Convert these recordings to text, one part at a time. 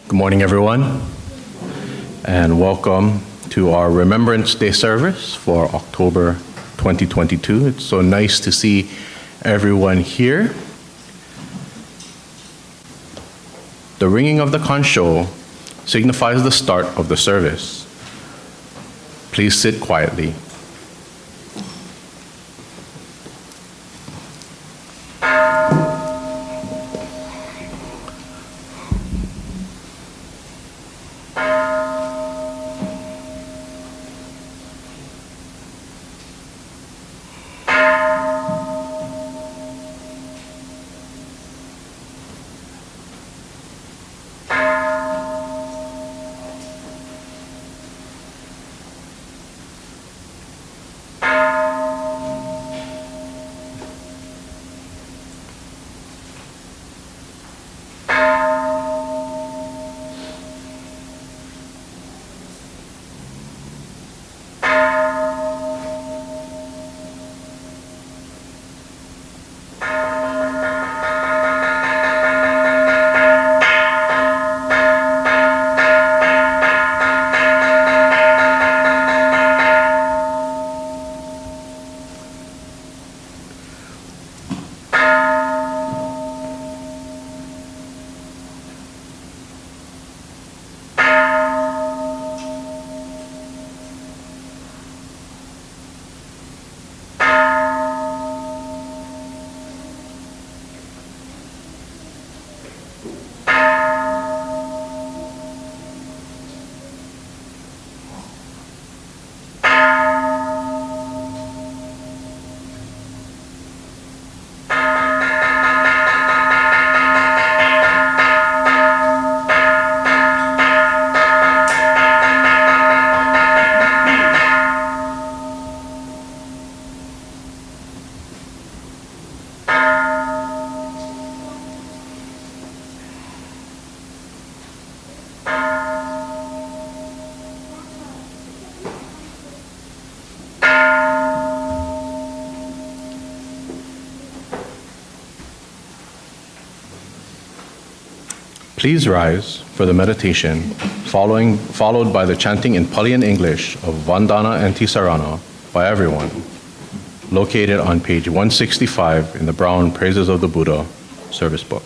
Good morning, everyone, and welcome to our Remembrance Day service for October 2022. It's so nice to see everyone here. The ringing of the kansho signifies the start of the service. Please sit quietly. Please rise for the meditation, followed by the chanting in Pali and English of Vandana Ti-Sarana by everyone, located on page 165 in the brown Praises of the Buddha service book.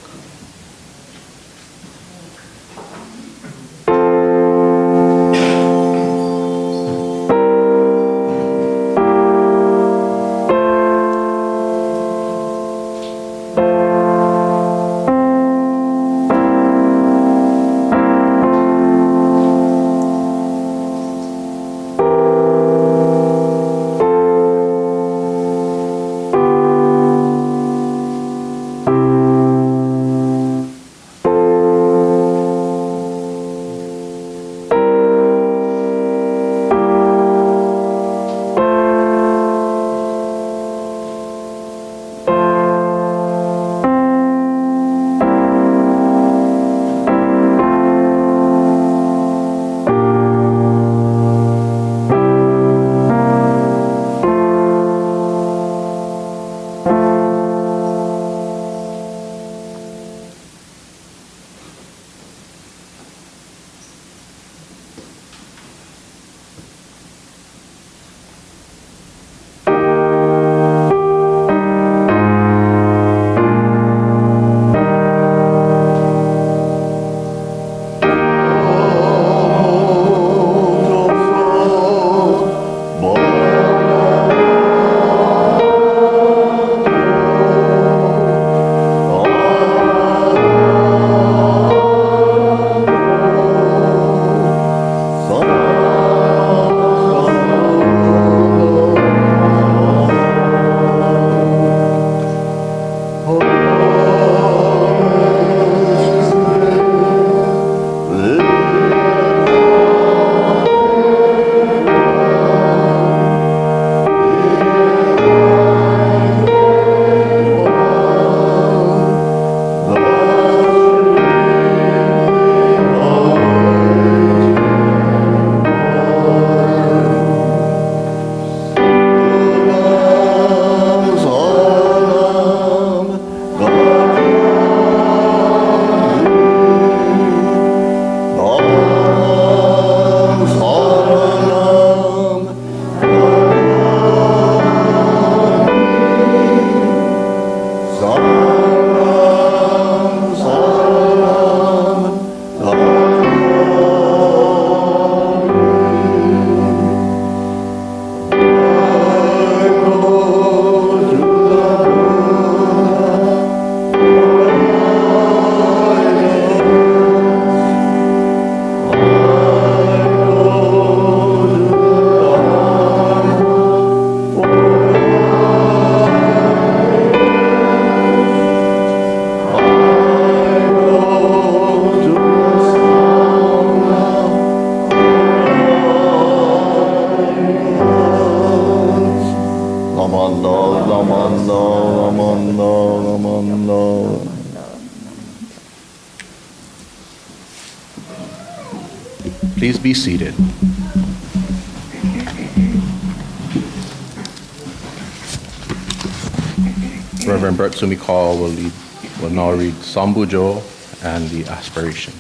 Please be seated. Reverend Bert Sumikal will now read Bu Jo and the Aspiration.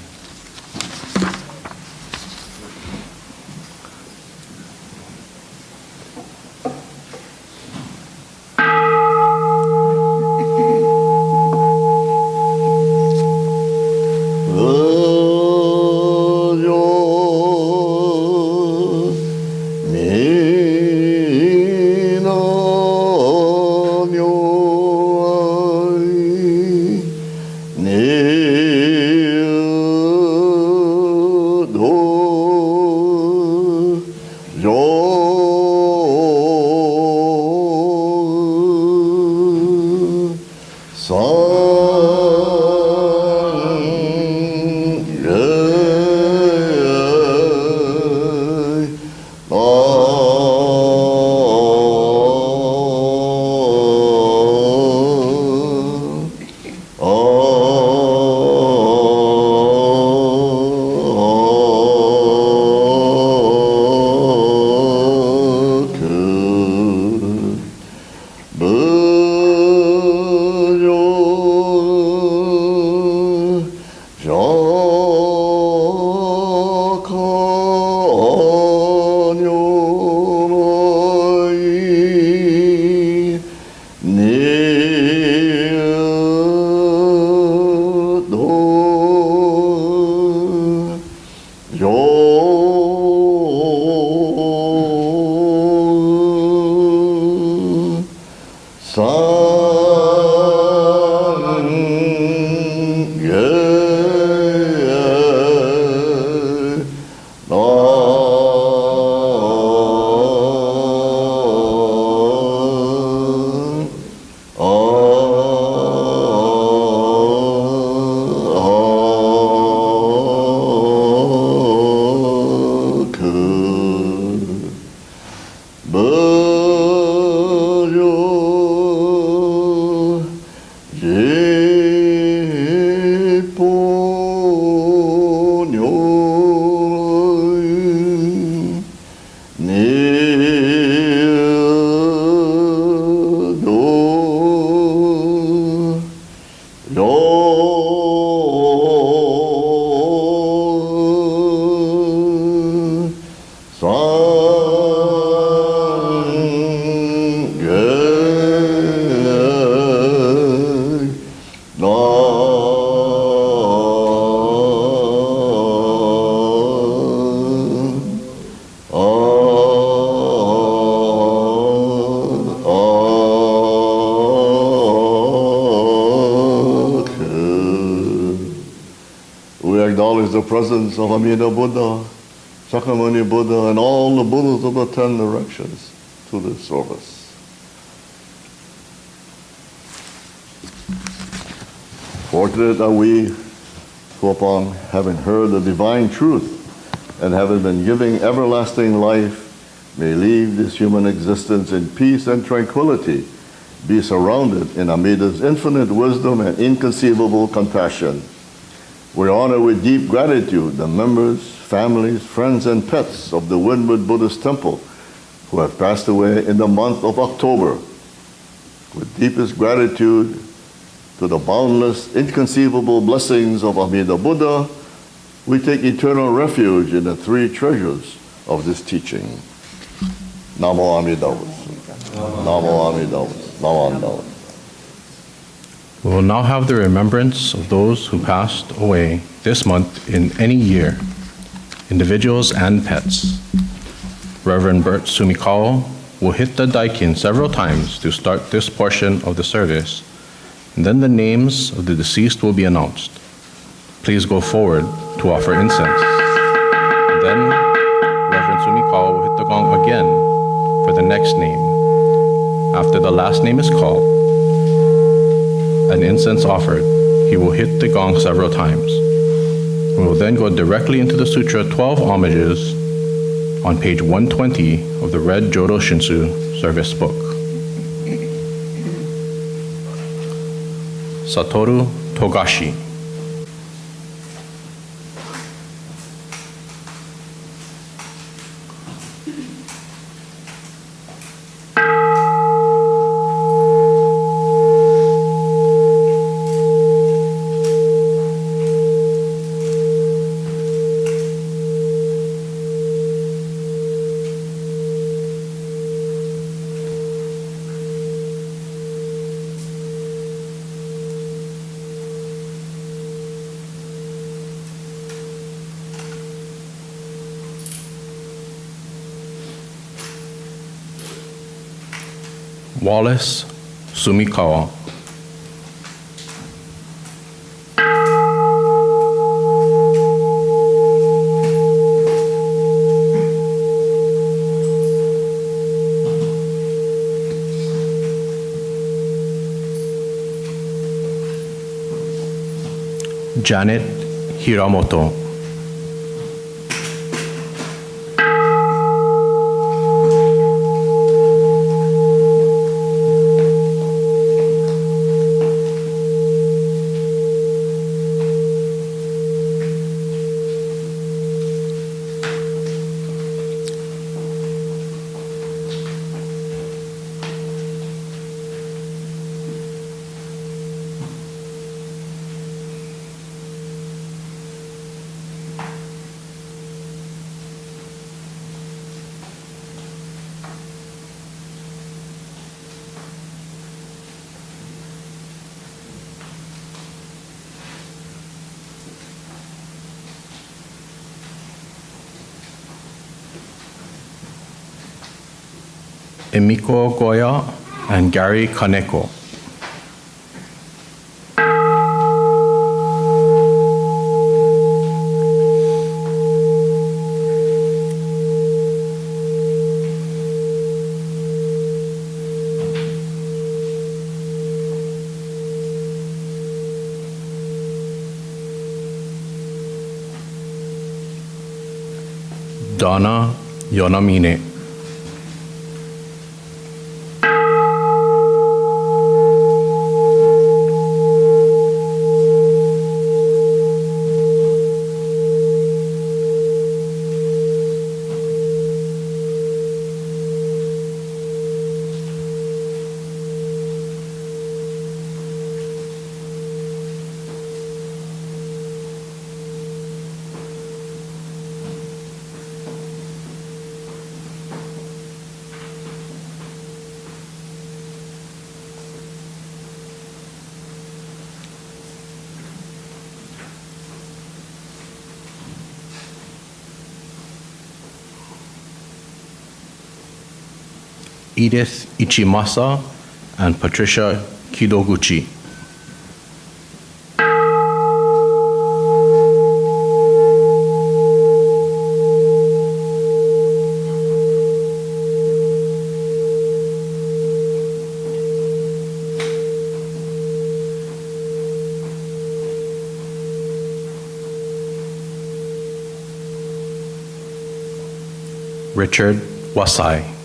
The presence of Amida Buddha, Shakyamuni Buddha, and all the Buddhas of the 10 directions to this service. Fortunate are we who, upon having heard the divine truth and having been giving everlasting life, may leave this human existence in peace and tranquility, be surrounded in Amida's infinite wisdom and inconceivable compassion. We honor with deep gratitude the members, families, friends, and pets of the Windward Buddhist Temple who have passed away in the month of October. With deepest gratitude to the boundless, inconceivable blessings of Amida Buddha, we take eternal refuge in the three treasures of this teaching. Namo Amida Butsu. Namo Amida Butsu. Namo Amida Butsu. We will now have the remembrance of those who passed away this month in any year, individuals and pets. Reverend Bert Sumikawa will hit the daikin several times to start this portion of the service, and then the names of the deceased will be announced. Please go forward to offer incense. Then Reverend Sumikawa will hit the gong again for the next name. After the last name is called and incense offered, he will hit the gong several times. We will then go directly into the Sutra 12 Homages on page 120 of the red Jodo Shinshu service book. Satoru Togashi. Wallace Sumikawa. Janet Hiramoto. Emiko Goya and Gary Kaneko. Donna Yonamine. Edith Ichimasa and Patricia Kidoguchi. Richard Wasai.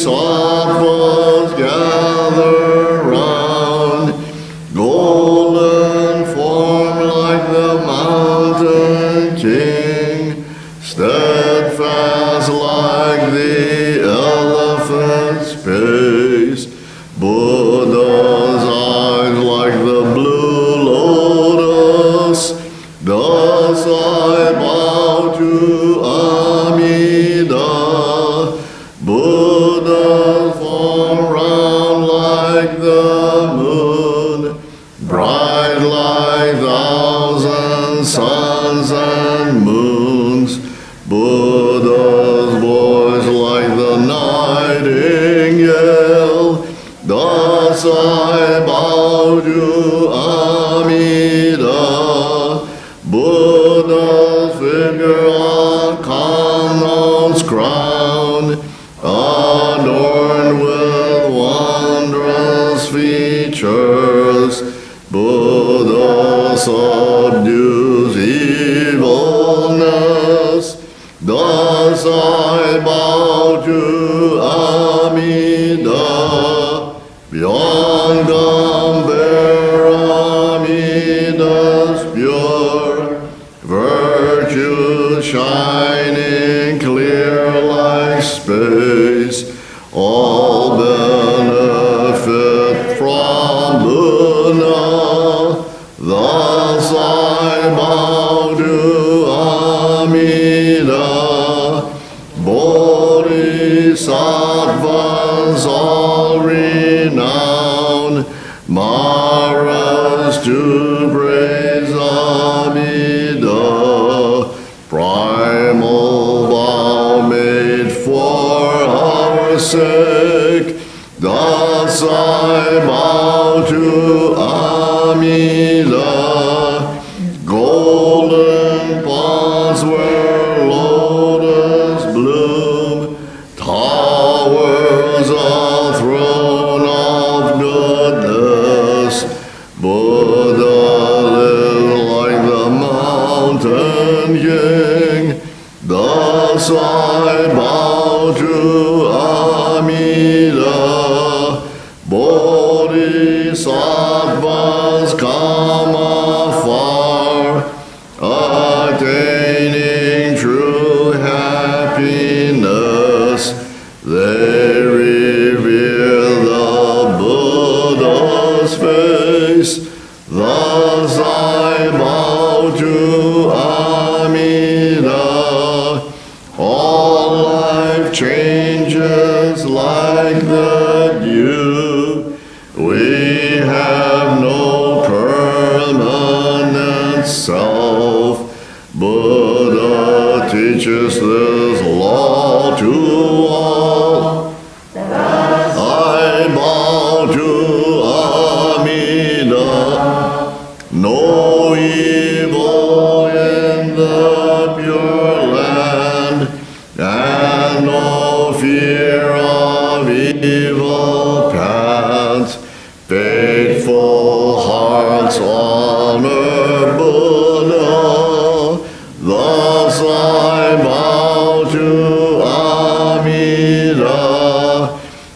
Bodhisattvas gather round, golden form like the mountain king, steadfast like the elephant's pace, Buddha's eyes like the blue lotus. Thus I bow to Amida, Buddha's form round like the moon, bright like thousand suns and moons, Buddha's voice like the nightingale. Thus I bow to Amida, Buddha's figure on Kanon's crown, adorned with wondrous features. Buddha subdues evilness. Thus I bow to Amida, beyond compare Amida's pure virtue, shining clear like space, all benefit from Buddha. Thus I bow to Amida, Bodhisattvas all renowned, Maras to praise Amida, primal vow made for our sake. Thus I bow to Amida, golden ponds where lotus bloom, towers a throne of goodness. Buddha lives like the mountain king. Thus I bow to Amida, Bodhisattvas come afar, attaining true happiness. They revere the Buddha's face. Thus I bow to Amida. All life changes like the dew. We have no permanent self. Buddha teaches this law to all. I bow to Amida. No evil in the pure land, and no fear of evil paths. Faithful hearts honor Buddha. Thus I bow to Amida,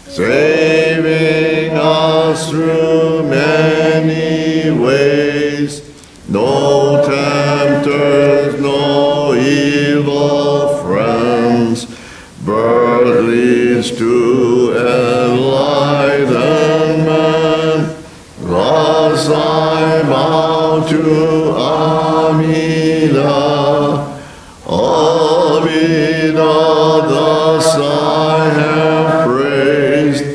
saving us through many ways. No tempters, no evil friends. Birth leads to enlightenment. Thus I bow to Amida. Amida, thus I have praised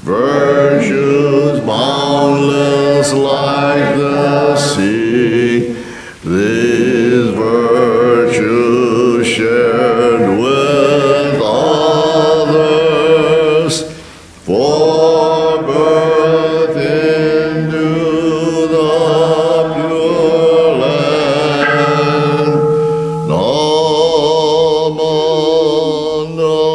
virtues boundless like the sea. These virtues shared with others, for birth into the pure land. Namo, Namo.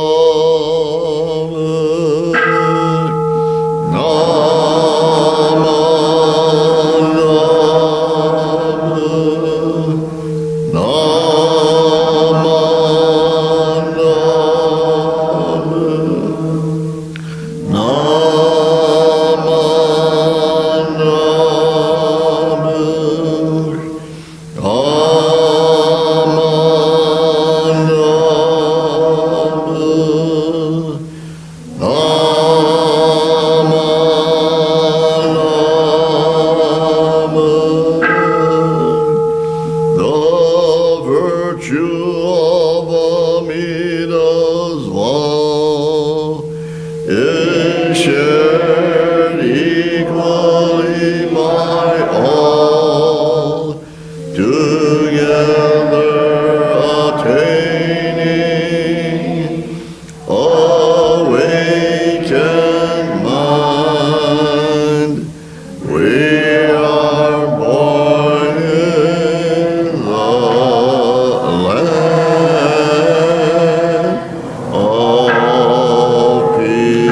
is shared equally by all, together attaining awakened mind. We are born in the land of peace.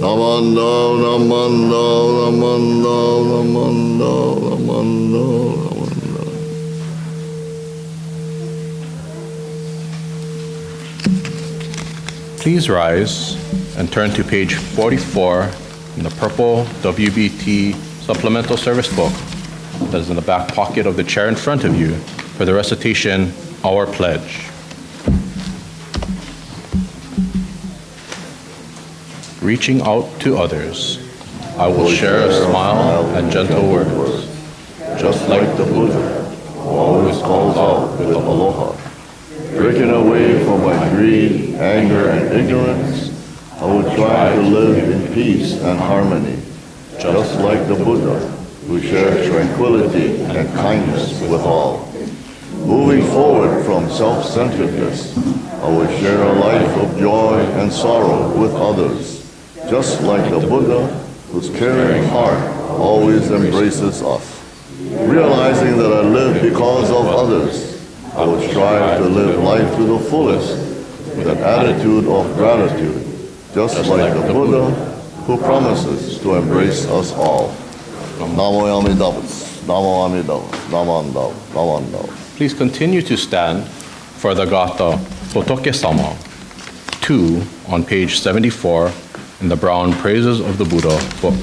Namando, namando, namando, namando, namando, namando. Please rise and turn to page 44 in the purple WBT supplemental service book that is in the back pocket of the chair in front of you for the recitation, Our Pledge. Reaching out to others, I will share a smile and gentle words, just like the Buddha, who always calls out with aloha. Breaking away from my greed, anger, and ignorance, I will try to live in peace and harmony, just like the Buddha, who shares tranquility and kindness with all. Moving forward from self-centeredness, I will share a life of joy and sorrow with others, just like the Buddha, whose caring heart always embraces us. Realizing that I live because of others, I will strive to live life to the fullest with an attitude of gratitude, just like the Buddha, who promises to embrace us all. Namo Amidava, Namo Amidava, Namandava, Namandava. Please continue to stand for the Gatha Hotokesama 2 on page 74 in the brown Praises of the Buddha book.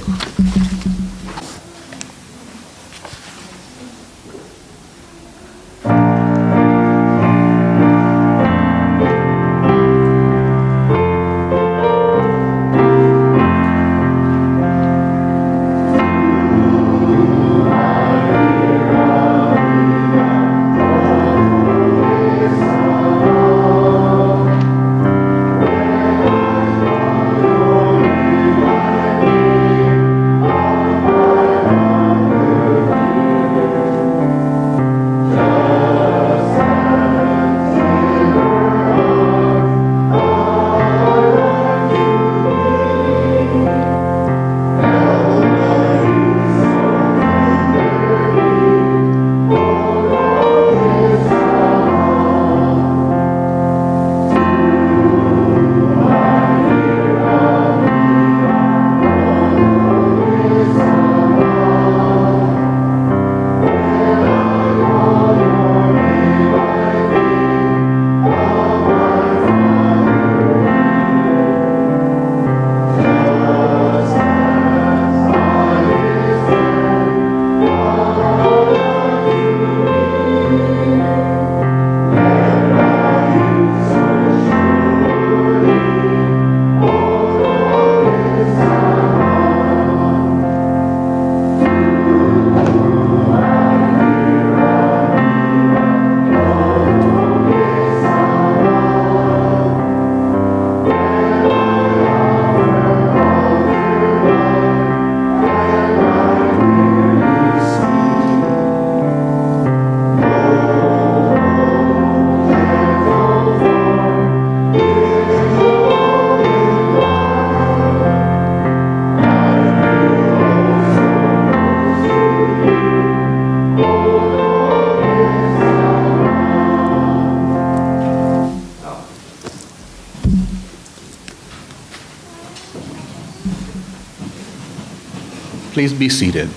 Please be seated.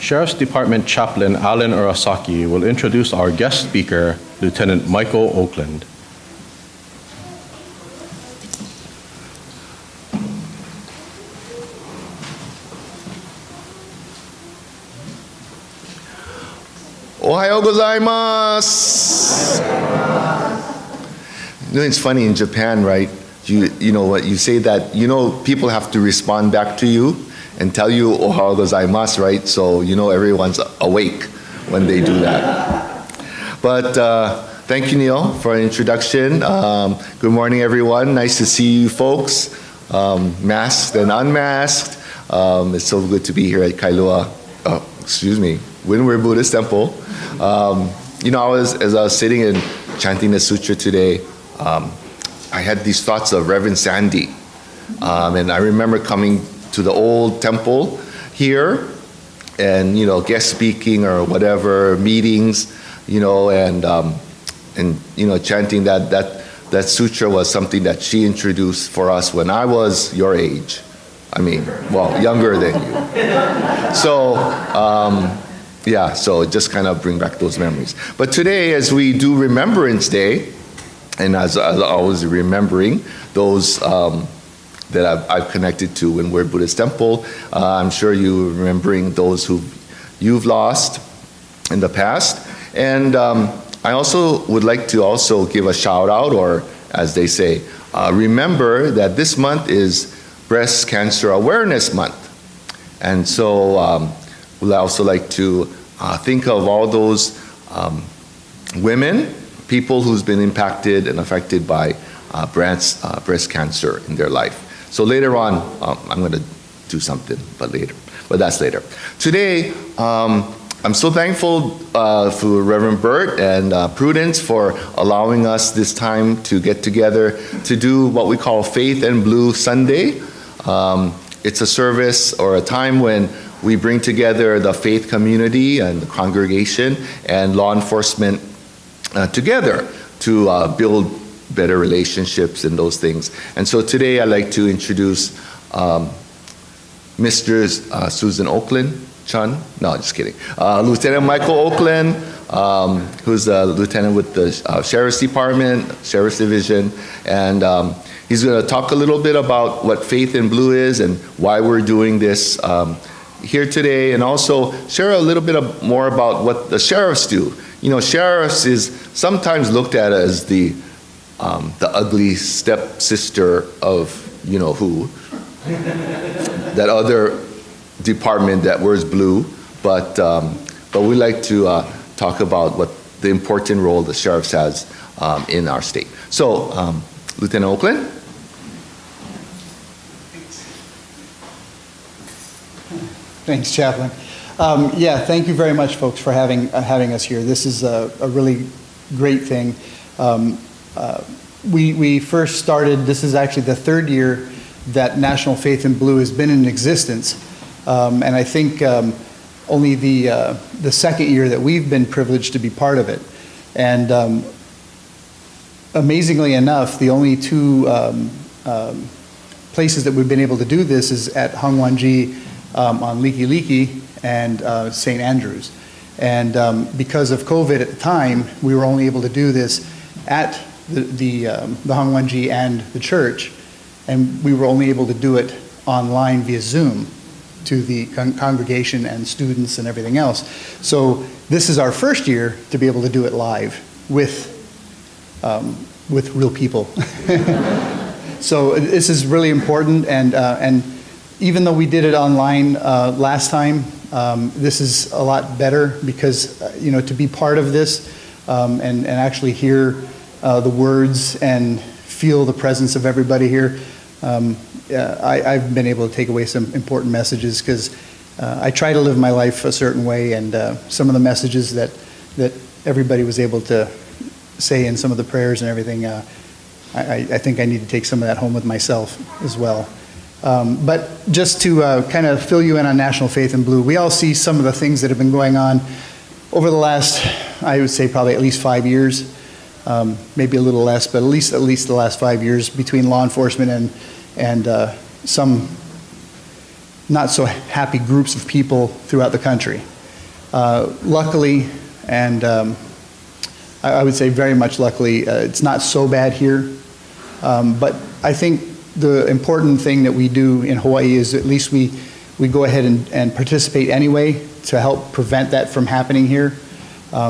Sheriff's Department Chaplain Alan Urasaki will introduce our guest speaker, Lieutenant Michael Oakland. Ohayou gozaimasu. You know, it's funny in Japan, right? You know what you say that, people have to respond back to you, and tell you "Ohayou gozaimasu," right? So you know everyone's awake when they do that. But thank you, Neil, for an introduction. Good morning, everyone. Nice to see you folks, masked and unmasked. It's so good to be here at Kailua, Windward Buddhist Temple. You know, as I was sitting and chanting the sutra today, I had these thoughts of Reverend Sandy. And I remember coming to the old temple here and, you know, guest speaking or whatever, meetings, you know, and you know, chanting that sutra was something that she introduced for us when I was your age. I mean, well, younger than you. So, yeah, so just kind of bring back those memories. But today, as we do Remembrance Day, and as I was remembering those that I've connected to Windward Buddhist Temple, I'm sure you're remembering those who you've lost in the past. And I also would like to also give a shout out, or as they say, remember that this month is Breast Cancer Awareness Month. And so we'd also like to think of all those women, people who's been impacted and affected by breast cancer in their life. So later on, I'm going to do something, but that's later. Today, I'm so thankful for Reverend Bert and Prudence for allowing us this time to get together to do what we call Faith and Blue Sunday. It's a service or a time when we bring together the faith community and the congregation and law enforcement together to build better relationships and those things. And so today I'd like to introduce Mr. Susan Oakland. Chun? No, just kidding. Lieutenant Michael Oakland, who's a lieutenant with the Sheriff's Department, Sheriff's Division, and he's going to talk a little bit about what Faith in Blue is and why we're doing this here today, and also share a little bit more about what the sheriffs do. You know, sheriffs is sometimes looked at as the ugly stepsister of you know who, that other department that wears blue, but we like to talk about what the important role the sheriffs has in our state. So, Lieutenant Oakland. Thanks, Chaplain. Yeah, thank you very much, folks, for having us here. This is a really great thing. We first started. This is actually the third year that National Faith in Blue has been in existence. And I think only the second year that we've been privileged to be part of it. And amazingly enough, the only two places that we've been able to do this is at Hongwanji on Liki Liki and St. Andrews. And because of COVID at the time, we were only able to do this at the Hongwanji and the church. And we were only able to do it online via Zoom to the congregation and students and everything else. So this is our first year to be able to do it live with real people. So this is really important, and even though we did it online last time, this is a lot better because you know, to be part of this and actually hear the words and feel the presence of everybody here. I've been able to take away some important messages because I try to live my life a certain way, and some of the messages that everybody was able to say in some of the prayers and everything, I think I need to take some of that home with myself as well. But just to kind of fill you in on National Faith in Blue, we all see some of the things that have been going on over the last, I would say probably at least 5 years, maybe a little less, but at least the last 5 years between law enforcement and some not so happy groups of people throughout the country. Luckily, and I would say very much luckily, it's not so bad here. But I think the important thing that we do in Hawaii is at least we go ahead and participate anyway to help prevent that from happening here.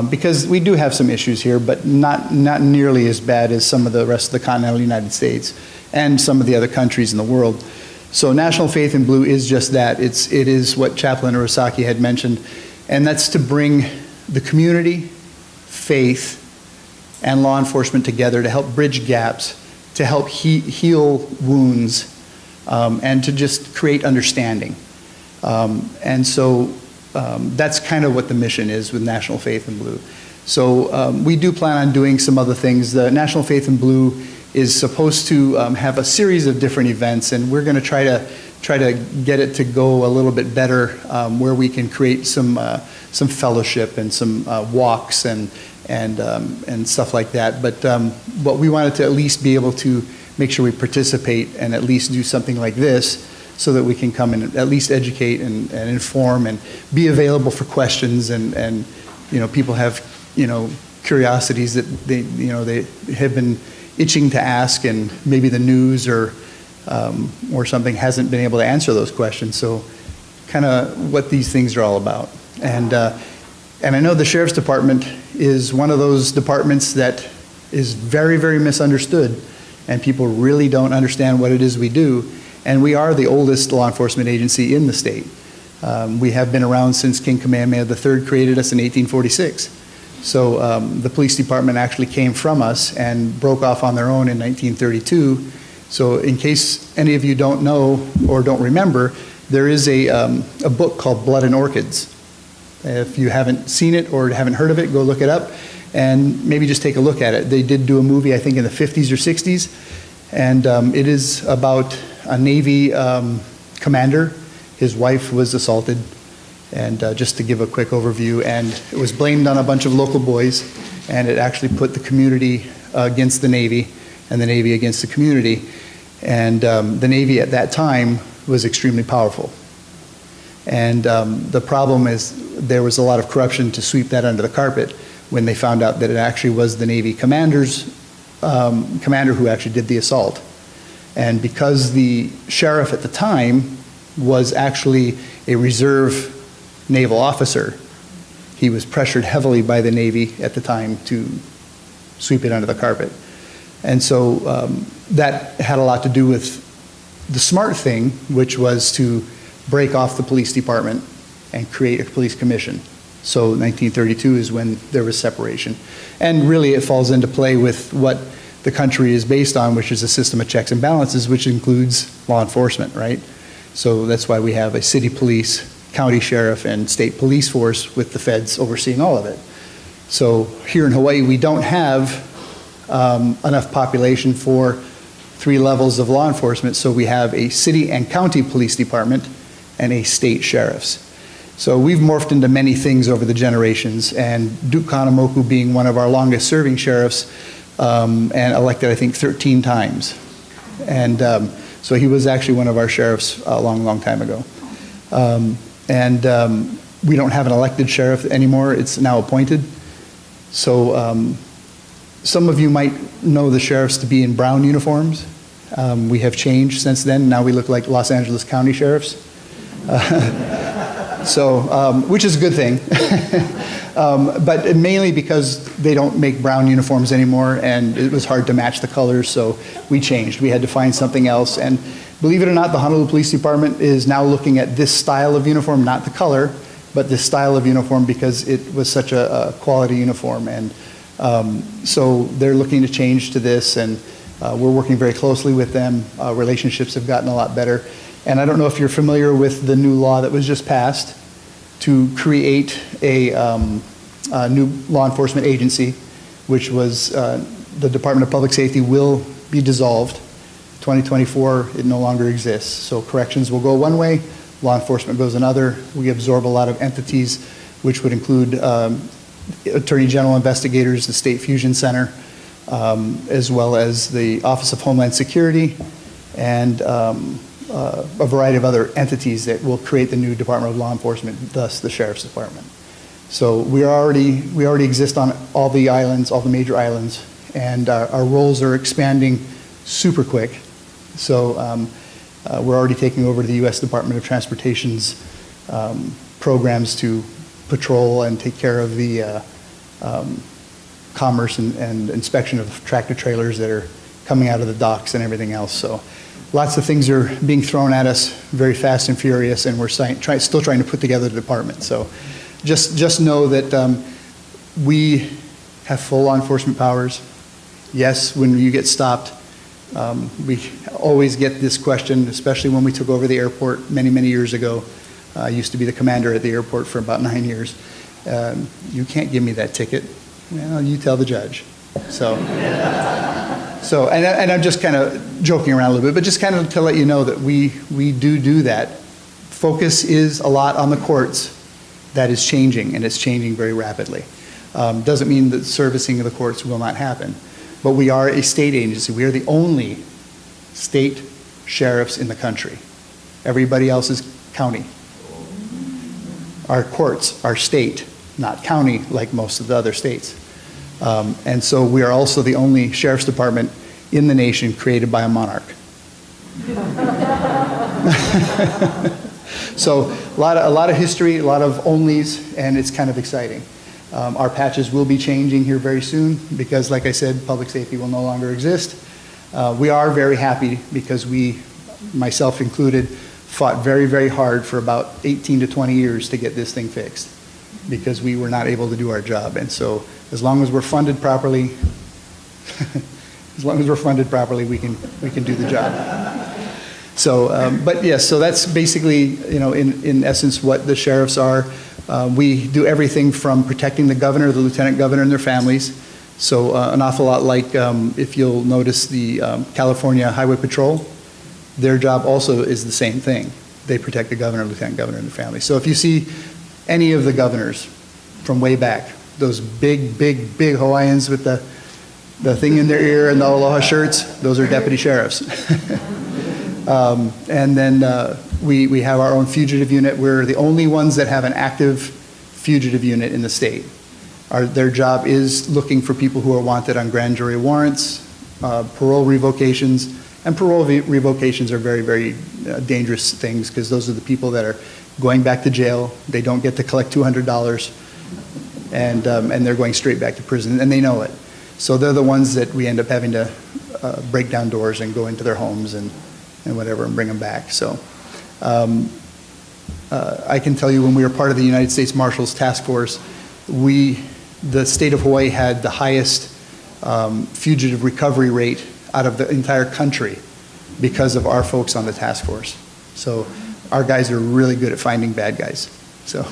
Because we do have some issues here, but not nearly as bad as some of the rest of the continental United States and some of the other countries in the world. So National Faith in Blue is just that. It is what Chaplain Urasaki had mentioned, and that's to bring the community, faith, and law enforcement together to help bridge gaps, to help heal wounds, and to just create understanding. And so that's kind of what the mission is with National Faith in Blue. So we do plan on doing some other things. The National Faith in Blue is supposed to have a series of different events, and we're going to try to get it to go a little bit better, where we can create some fellowship and some walks and stuff like that. But we wanted to at least be able to make sure we participate and at least do something like this, so that we can come and at least educate and inform and be available for questions, and people have curiosities that they have been itching to ask, and maybe the news or something hasn't been able to answer those questions. So kind of what these things are all about. And I know the Sheriff's Department is one of those departments that is very, very misunderstood, and people really don't understand what it is we do. And we are the oldest law enforcement agency in the state. We have been around since King Kamehameha III created us in 1846. So the police department actually came from us and broke off on their own in 1932. So in case any of you don't know or don't remember, there is a book called Blood and Orchids. If you haven't seen it or haven't heard of it, go look it up and maybe just take a look at it. They did do a movie, I think, in the 50s or 60s, and it is about a Navy commander. His wife was assaulted, and just to give a quick overview, and it was blamed on a bunch of local boys, and it actually put the community against the Navy, and the Navy against the community. And the Navy at that time was extremely powerful. And the problem is there was a lot of corruption to sweep that under the carpet when they found out that it actually was the Navy commander who actually did the assault. And because the sheriff at the time was actually a reserve naval officer, he was pressured heavily by the Navy at the time to sweep it under the carpet. And so that had a lot to do with the smart thing, which was to break off the police department and create a police commission. So 1932 is when there was separation. And really it falls into play with what the country is based on, which is a system of checks and balances, which includes law enforcement, right? So that's why we have a city police, county sheriff, and state police force with the feds overseeing all of it. So here in Hawaii, we don't have enough population for 3 levels of law enforcement, so we have a city and county police department and a state sheriff's. So we've morphed into many things over the generations, and Duke Kahanamoku being one of our longest serving sheriffs, and elected, I think, 13 times. And so he was actually one of our sheriffs a long, long time ago. We don't have an elected sheriff anymore. It's now appointed. So some of you might know the sheriffs to be in brown uniforms. We have changed since then. Now we look like Los Angeles County sheriffs. Which is a good thing. But mainly because they don't make brown uniforms anymore, and it was hard to match the colors, so we changed. We had to find something else. And believe it or not, the Honolulu Police Department is now looking at this style of uniform, not the color, but this style of uniform, because it was such a quality uniform. And so they're looking to change to this, and we're working very closely with them. Relationships have gotten a lot better. And I don't know if you're familiar with the new law that was just passed to create a new law enforcement agency, which was the Department of Public Safety will be dissolved. 2024, it no longer exists. So corrections will go one way, law enforcement goes another. We absorb a lot of entities, which would include Attorney General investigators, the State Fusion Center, as well as the Office of Homeland Security, and a variety of other entities that will create the new Department of Law Enforcement, thus the Sheriff's Department. So we already exist on all the islands, all the major islands, and our roles are expanding super quick. So we're already taking over the U.S. Department of Transportation's programs to patrol and take care of the commerce and inspection of tractor trailers that are coming out of the docks and everything else. So lots of things are being thrown at us very fast and furious, and we're still trying to put together the department. So just know that we have full law enforcement powers. Yes, when you get stopped, we always get this question, especially when we took over the airport many, many years ago. I used to be the commander at the airport for about 9 years. You can't give me that ticket. Well, you tell the judge. And I'm just kind of joking around a little bit, but just kind of to let you know that we do that. Focus is a lot on the courts. That is changing, and it's changing very rapidly. Doesn't mean that servicing of the courts will not happen, but we are a state agency. We are the only state sheriffs in the country. Everybody else is county. Our courts are state, not county like most of the other states. And so we are also the only sheriff's department in the nation created by a monarch. So a lot of history, a lot of onlys, and it's kind of exciting. Our patches will be changing here very soon because, like I said, public safety will no longer exist. We are very happy because we, myself included, fought very, very hard for about 18 to 20 years to get this thing fixed because we were not able to do our job. And so as long as we're funded properly, we can do the job. So, but yes, so that's basically, in essence what the sheriffs are. We do everything from protecting the governor, the lieutenant governor, and their families. So an awful lot like, if you'll notice, the California Highway Patrol, their job also is the same thing. They protect the governor, lieutenant governor, and their family. So if you see any of the governors from way back, those big Hawaiians with the thing in their ear and the aloha shirts, those are deputy sheriffs. And then we have our own fugitive unit. We're the only ones that have an active fugitive unit in the state. Their job is looking for people who are wanted on grand jury warrants, parole revocations, and parole revocations are very, very dangerous things because those are the people that are going back to jail. They don't get to collect $200, and they're going straight back to prison, and they know it. So they're the ones that we end up having to break down doors and go into their homes and whatever and bring them back. So I can tell you when we were part of the United States Marshals Task Force, the state of Hawaii had the highest fugitive recovery rate out of the entire country because of our folks on the task force. So our guys are really good at finding bad guys. So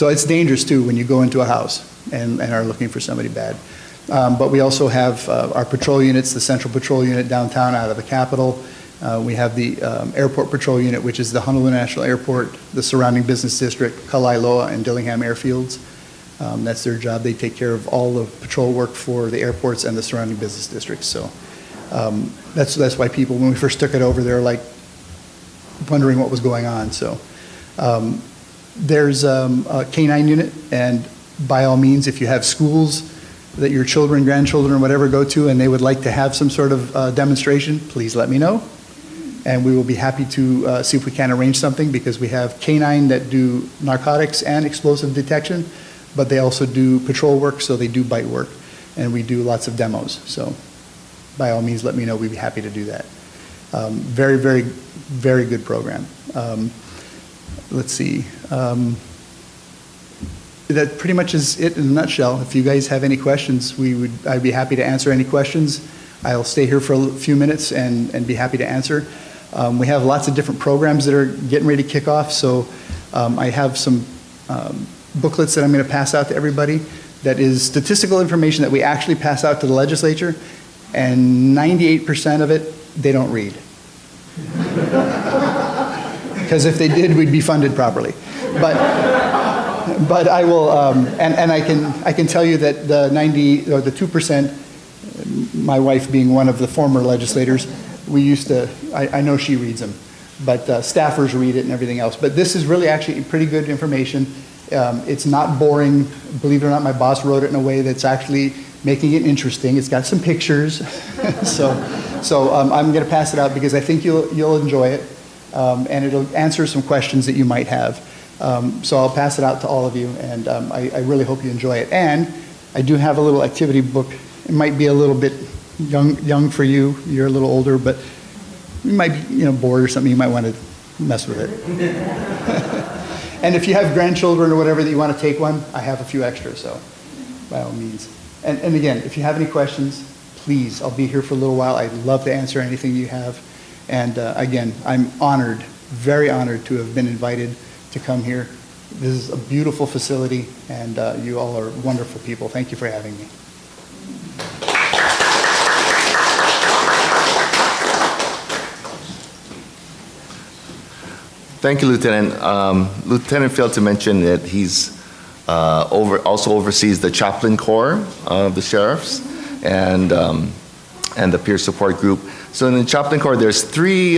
it's dangerous too when you go into a house and are looking for somebody bad. But we also have our patrol units, the Central Patrol Unit downtown out of the Capitol. We have the Airport Patrol Unit, which is the Honolulu National Airport, the surrounding business district, Kailua and Dillingham airfields. That's their job. They take care of all the patrol work for the airports and the surrounding business districts. So that's why people, when we first took it over, they were like wondering what was going on. So there's a K-9 unit, and by all means, if you have schools that your children, grandchildren, or whatever go to, and they would like to have some sort of demonstration, please let me know. And we will be happy to see if we can arrange something, because we have K-9 that do narcotics and explosive detection, but they also do patrol work, so they do bite work, and we do lots of demos. So by all means, let me know. We'd be happy to do that. Very, very, very good program. Let's see. That pretty much is it in a nutshell. If you guys have any questions, I'd be happy to answer any questions. I'll stay here for a few minutes and be happy to answer. We have lots of different programs that are getting ready to kick off. So I have some booklets that I'm going to pass out to everybody that is statistical information that we actually pass out to the legislature, and 98% of it they don't read. Because if they did, we'd be funded properly. But I will, and I can tell you that the 2%, my wife being one of the former legislators, we used to, I know she reads them, but staffers read it and everything else. But this is really actually pretty good information. It's not boring. Believe it or not, my boss wrote it in a way that's actually making it interesting. It's got some pictures. so I'm going to pass it out because I think you'll enjoy it, and it'll answer some questions that you might have. So I'll pass it out to all of you, and I really hope you enjoy it. And I do have a little activity book. It might be a little bit young for you. You're a little older, but you might be bored or something, you might want to mess with it. And if you have grandchildren or whatever that you want to take one, I have a few extras, so by all means. And again, if you have any questions, please, I'll be here for a little while. I'd love to answer anything you have. And again, I'm honored, very honored to have been invited to come here. This is a beautiful facility, and you all are wonderful people. Thank you for having me. Thank you, Lieutenant. Lieutenant failed to mention that he's also oversees the Chaplain Corps of the sheriffs and the peer support group. So in the Chaplain Corps, there's 3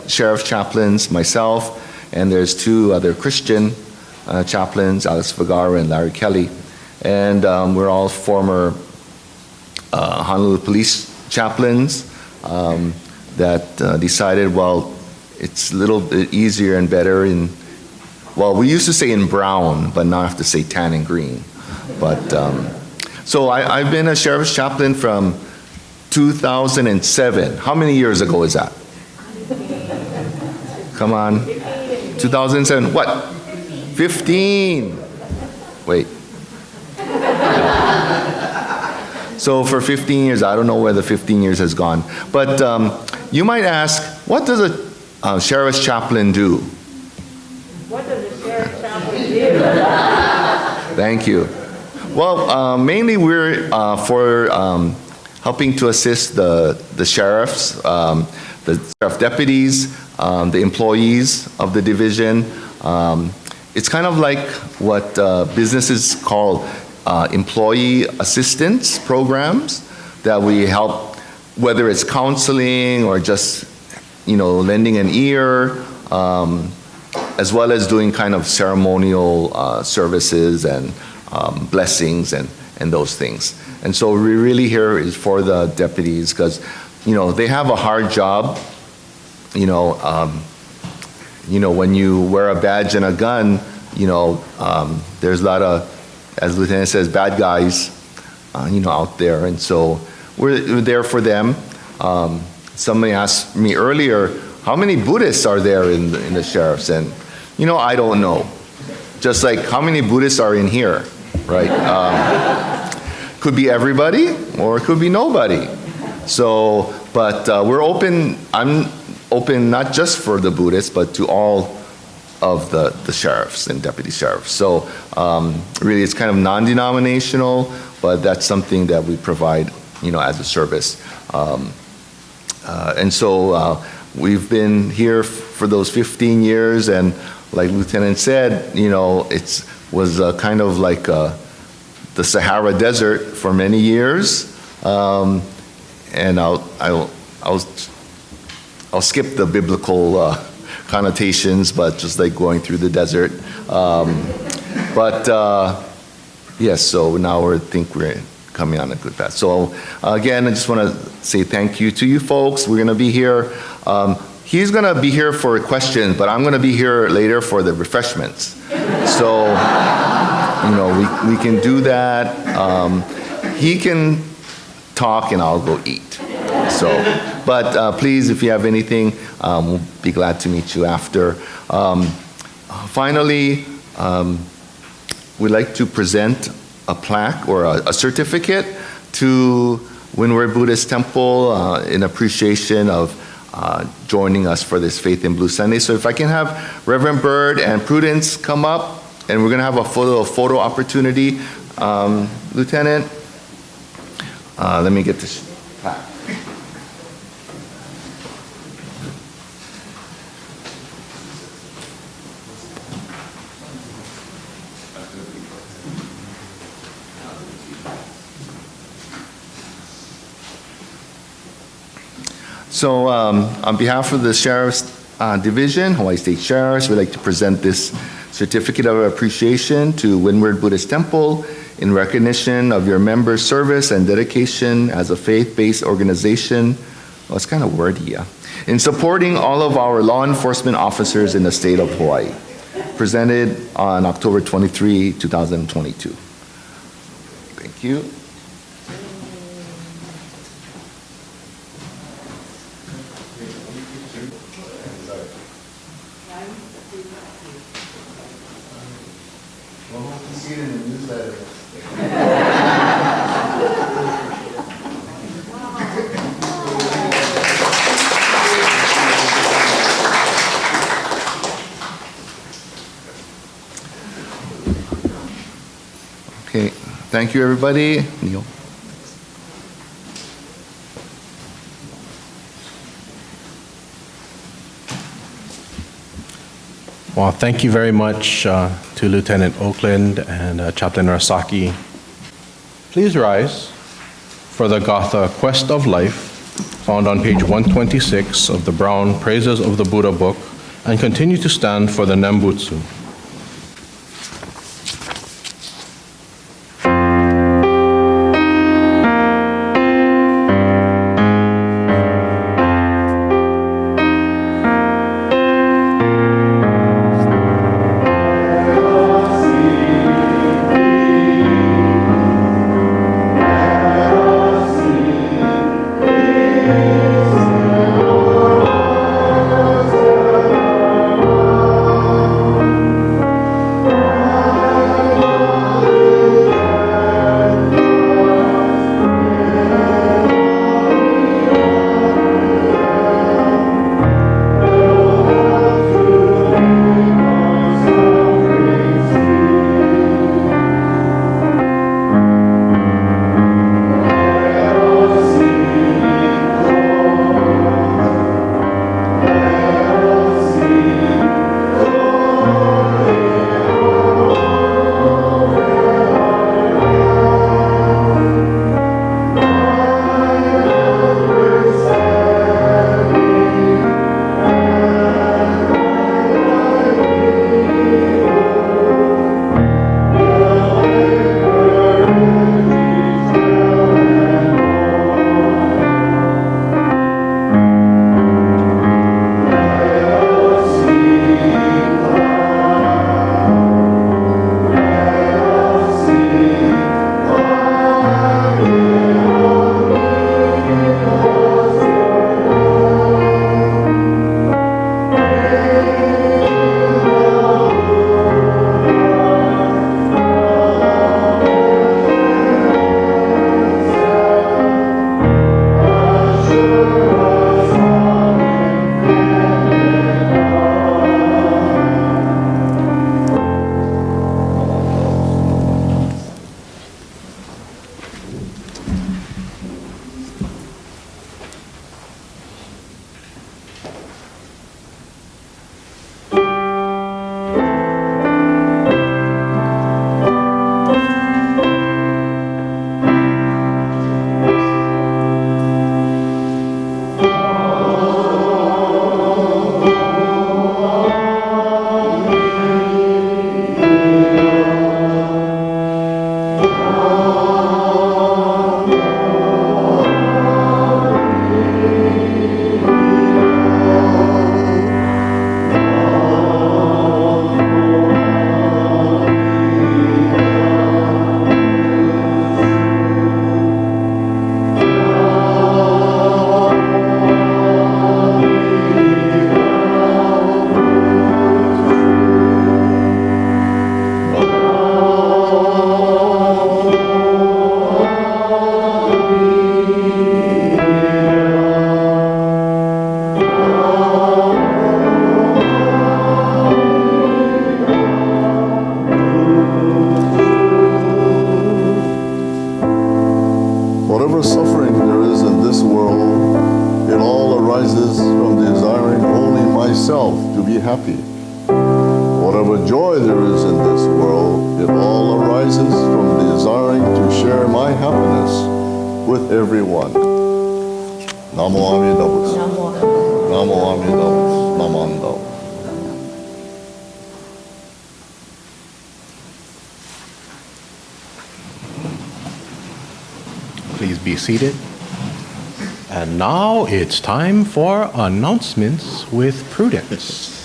sheriff chaplains, myself, and there's 2 other Christian chaplains, Alex Vergara and Larry Kelly. And we're all former Honolulu police chaplains that decided, well, it's a little bit easier and better in, well, we used to say in brown, but now I have to say tan and green. But, so I've been a sheriff's chaplain from 2007. How many years ago is that? Come on. 2007, what? 15. Wait. So for 15 years, I don't know where the 15 years has gone. But you might ask, what does a sheriff's chaplain do? What does a sheriff's chaplain do? Thank you. Well, mainly we're for helping to assist the sheriffs, the sheriff deputies, the employees of the division. It's kind of like what businesses call employee assistance programs that we help, whether it's counseling or just lending an ear, as well as doing kind of ceremonial services and blessings and those things. And so we really here is for the deputies because, they have a hard job. When you wear a badge and a gun, there's a lot of, as Lieutenant says, bad guys, out there. And so we're there for them. Somebody asked me earlier, how many Buddhists are there in the sheriffs? And, I don't know. Just like how many Buddhists are in here, right? Could be everybody or it could be nobody. So, but we're open, I'm open not just for the Buddhists, but to all of the sheriffs and deputy sheriffs. So really it's kind of non-denominational, but that's something that we provide, as a service. And so we've been here for those 15 years, and like Lieutenant said, it was kind of like the Sahara Desert for many years. And I'll skip the biblical connotations, but just like going through the desert. Yes, so now I think we're coming on a good path. So again, I just want to say thank you to you folks. We're going to be here. He's going to be here for questions, but I'm going to be here later for the refreshments. So, we can do that. He can talk and I'll go eat. So, but please, if you have anything, we'll be glad to meet you after. Finally, we'd like to present a plaque or a certificate to Windward Buddhist Temple in appreciation of joining us for this Faith in Blue Sunday. So if I can have Reverend Bird and Prudence come up, and we're going to have a photo opportunity. Lieutenant, let me get this plaque. So on behalf of the Sheriff's Division, Hawaii State Sheriffs, we'd like to present this certificate of appreciation to Windward Buddhist Temple in recognition of your members' service and dedication as a faith-based organization. Well, it's kind of wordy, yeah. In supporting all of our law enforcement officers in the state of Hawaii. Presented on October 23, 2022. Thank you. We'll hope to see it in the newsletter. Okay, thank you, everybody. Neil. Well, thank you very much to Lieutenant Oakland and Chaplain Urasaki. Please rise for the Gatha Quest of Life, found on page 126 of the Brown Praises of the Buddha book, and continue to stand for the Nembutsu. happy. Whatever joy there is in this world, it all arises from desiring to share my happiness with everyone. Namo Amida Butsu. Namo Amida Butsu. Namanda. Please be seated. And now it's time for announcements with Prudence.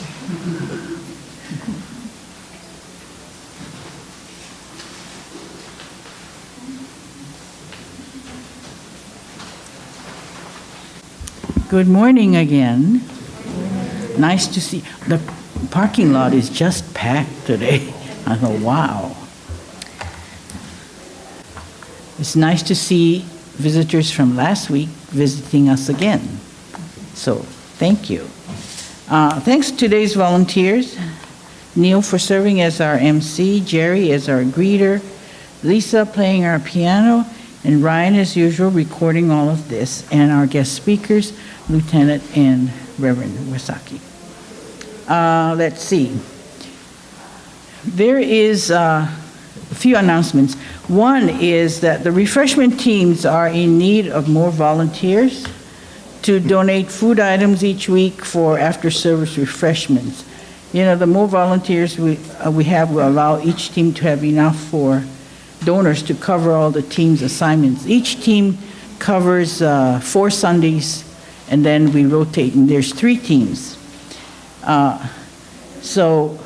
Good morning again. Nice to see. The parking lot is just packed today. I thought, wow. It's nice to see visitors from last week visiting us again. So, thank you. Thanks to today's volunteers. Neil for serving as our MC, Jerry as our greeter, Lisa playing our piano, and Ryan, as usual, recording all of this, and our guest speakers, Lieutenant and Reverend Urasaki. Let's see. There is a few announcements. One is that the refreshment teams are in need of more volunteers to donate food items each week for after-service refreshments. You know, the more volunteers we have will allow each team to have enough for donors to cover all the team's assignments. Each team covers 4 Sundays, and then we rotate, and there's 3 teams. So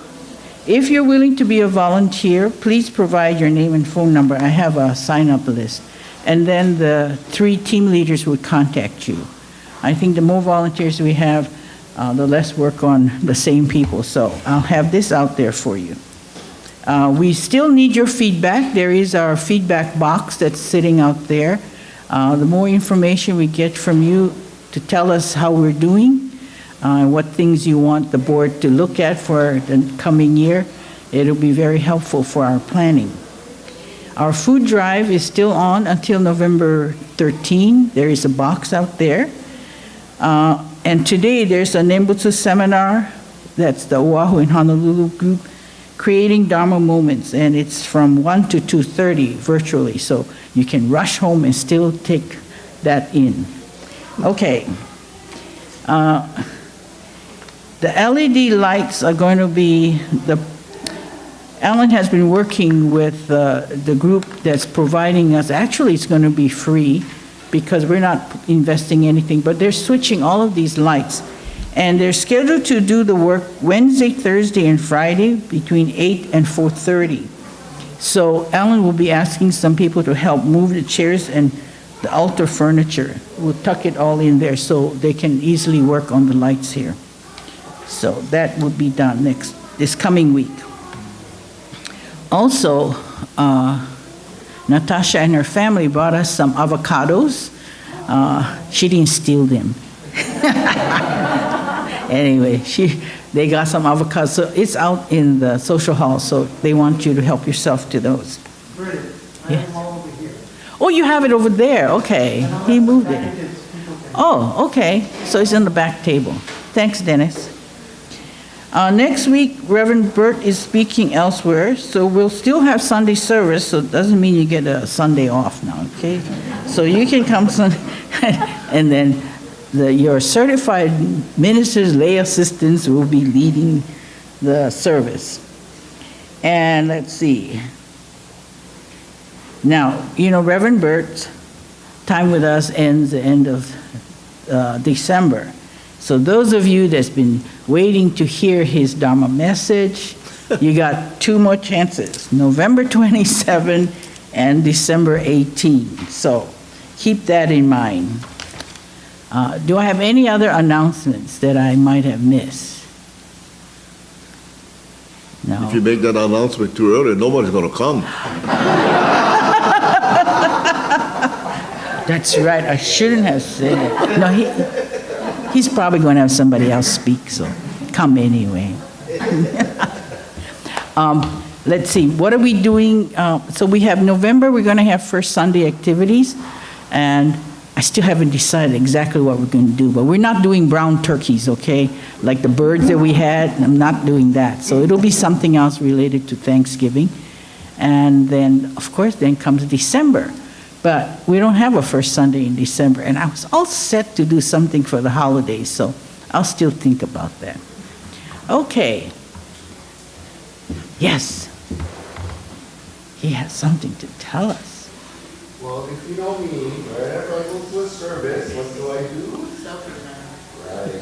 if you're willing to be a volunteer, please provide your name and phone number. I have a sign-up list. And then the 3 team leaders would contact you. I think the more volunteers we have, the less work on the same people. So I'll have this out there for you. We still need your feedback. There is our feedback box that's sitting out there. The more information we get from you to tell us how we're doing, what things you want the board to look at for the coming year, it'll be very helpful for our planning. Our food drive is still on until November 13. There is a box out there. And today there's a Nembutsu seminar, that's the Oahu and Honolulu group, creating Dharma moments, and it's from 1 to 2:30 virtually, so you can rush home and still take that in. Okay. The LED lights are going to be, Alan has been working with the group that's providing us, actually it's going to be free because we're not investing anything, but they're switching all of these lights. And they're scheduled to do the work Wednesday, Thursday, and Friday between 8 and 4:30. So Alan will be asking some people to help move the chairs and the altar furniture. We'll tuck it all in there so they can easily work on the lights here. So that will be done this coming week. Also, Natasha and her family brought us some avocados. She didn't steal them. Anyway, they got some avocados. So it's out in the social hall, so they want you to help yourself to those. Yeah. Oh, you have it over there. Okay. He moved it. Oh, okay. So it's on the back table. Thanks, Dennis. Next week, Reverend Bert is speaking elsewhere, so we'll still have Sunday service, so it doesn't mean you get a Sunday off now, okay? So you can come Sunday, and then your certified ministers, lay assistants will be leading the service. And let's see. Now, you know, Reverend Bert's time with us ends the end of December. So those of you that's been waiting to hear his Dharma message, you got 2 more chances, November 27 and December 18. So keep that in mind. Do I have any other announcements that I might have missed? No. If you make that announcement too early, nobody's going to come. That's right, I shouldn't have said it. No, he's probably going to have somebody else speak, so come anyway. Let's see, what are we doing? So we have November, we're going to have First Sunday activities, and I still haven't decided exactly what we're going to do, but we're not doing brown turkeys, okay? Like the birds that we had, I'm not doing that. So it'll be something else related to Thanksgiving. And then, of course, then comes December. But we don't have a first Sunday in December, and I was all set to do something for the holidays, so I'll still think about that. Okay. Yes. He has something to tell us. Well, if you know me, whenever I go to a service, what do I do? Selfie. Right.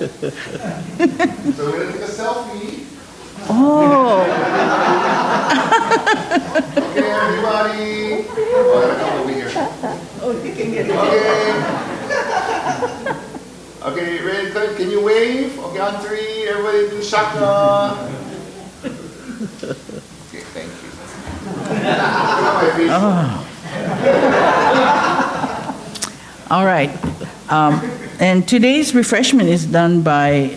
So we're going to take a selfie. Oh. Okay, everybody. Oh, I come over here. Oh, you can get it. Okay. Okay, ready? Can you wave? Okay, on 3, everybody do shaka. Okay, thank you. All right. And today's refreshment is done by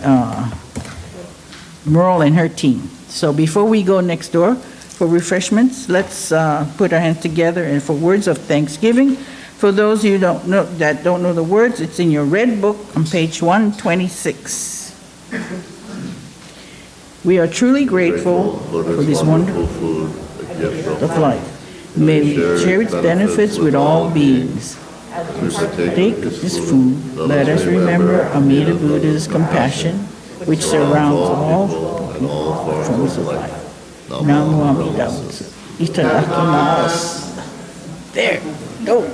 Merle and her team. So before we go next door for refreshments, let's put our hands together and for words of thanksgiving. For those you don't know that don't know the words, it's in your red book on page 126. We are truly grateful for this wonderful food, a gift of life. May we share its benefits with all beings. We Take this food, let us remember Amida Buddha's compassion, which surrounds all and all forms of life. Namo Amida Butsu. Itadakimasu. There, go.